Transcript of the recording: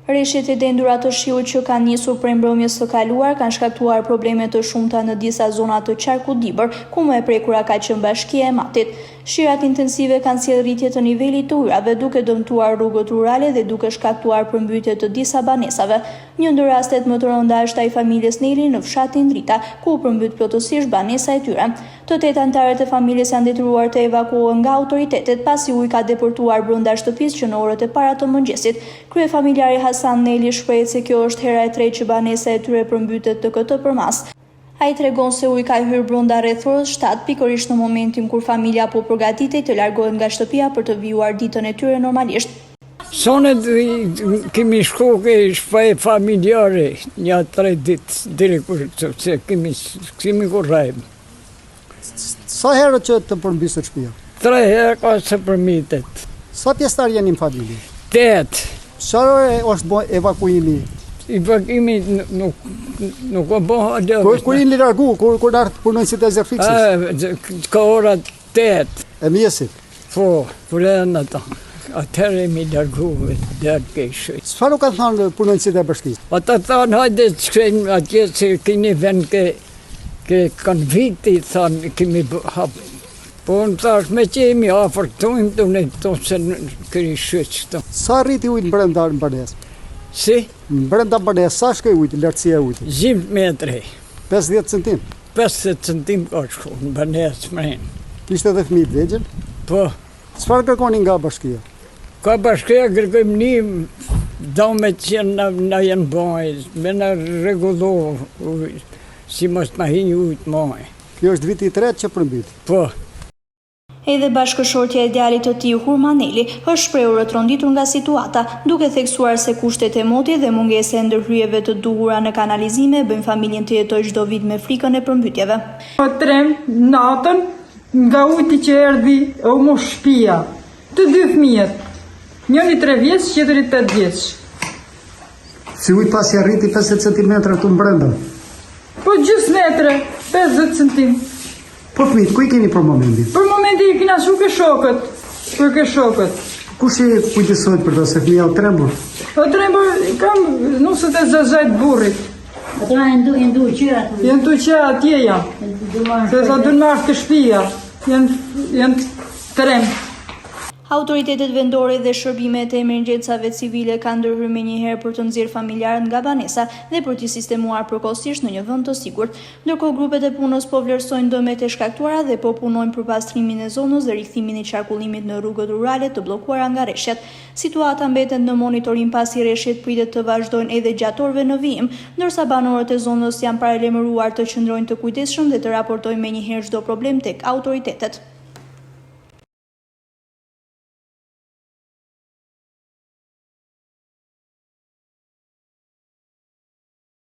Rreshtet e dendura të shiut që kanë nisur prej mbrëmjes së kaluar kanë shkaktuar probleme të shumta në disa zona të qarkut Dibër, ku më e prekura ka qenë Bashkia e Matit. Shirat intensive kanë sjellë rritje të nivelit të ujrave, duke dëmtuar rrugët rurale dhe duke shkaktuar përmbytje të disa banesave. Një ndër rastet më të rënda është ai familjes Neli në fshatin Drita, ku u përmbyt plotësisht banesa e tyre. Të 8 anëtarët e familjes janë detyruar të evakuohen nga autoritetet pasi uji ka depërtuar brenda shtëpisë që në orët e para të mëngjesit. Kryefamiljari Hasan Neli shpreh se kjo është hera e tretë që banesa e tyre përmbytet të këtë përmas. Ai tregon se uji ka hyrë brenda rreth orës 7, pikërisht në momentin kur familja po përgatitej të largohet nga shtëpia për të vijuar ditën e tyre normalisht. Sonë kemi shku ke shpaj familjare një 3 ditë deri kur se kemi kurrajmë. Sa herë që të përmbyset shtëpia? 3 herë ka se përmbytet. Sa pjesëtar jeni në familje? 8. Çfarë është bë evakuimi? Evakuimi nuk o bëha. Kur jeni largu, kur ardh punonësit e zërfiksit? Ka ora 8. E mjesit? Po, kur janë ata. Atëherë mi largu dhe keshë. Çfarë kanë thënë punonësit e bashkisë? Ata thanë hajde të shkojmë atje se keni vend ke kanë viti, thanë kemi hapë. Po në thash me që jemi afër këtu, të ne këtu se këri shqyqë këtu. Sa rriti ujtë brenda në banesë? Si? Brenda banesë, sa shkoj ujtë, lartësia e ujtë? 10 metre. 50 centim? 50 centim ka shku, në banesë mrenë. Kishte edhe fëmijë të vegjël? Po. Çfarë kërkoni nga bashkia? Ka bashkia kërkojmë një dome që na janë bëjë, me na rregullu, si mos na hinj ujtë mëj. Kjo është viti i tretë që përmbyt? Po. Edhe bashkëshortja e djalit të tij Hurman Neli është shprehur rrëtronditur nga situata, duke theksuar se kushtet e motit dhe mungesa e ndërhyjeve të duhura në kanalizime bëjnë familjen të jetojë çdo vit me frikën e përmbytjeve. Po trem natën nga ujti që erdhi u mosh shtëpia. Të 2 fëmijët. Njëri 3 vjeç, tjetri 8 vjeç. Si ujtë pasi arriti 50 cm këtu brenda? Po gjys metre, 50 cm. Po fëmijët, ku I keni për momentin? Për momentin I kena shu ke shokët. Për ke shokët. Kush I kujdesohet për to se fëmija o trembur? O trembur, kam nusët e zazajt burrit. Ato janë du qyra të Janë tu që atje janë. Se sa du nashtë të shpia. Janë trem. Autoritetet vendore dhe shërbimet e emergjencave civile kanë ndërhyrë menjëherë për të nxjerrë familjarët nga banesa dhe për t'i sistemuar përkohësisht në një vend të sigurt. Ndërkohë grupet e punës po vlerësojnë dëmet e shkaktuara dhe po punojnë për pastrimin e zonës dhe rikthimin e qarkullimit në rrugët rurale të bllokuara nga rreshtet. Situata mbetet në monitorim pasi rreshtet pritet të vazhdojnë edhe gjatë orëve në vijim, ndërsa banorët e zonës janë paralajmëruar të qëndrojnë të kujdesshëm dhe të raportojnë menjëherë çdo problem tek autoritetet.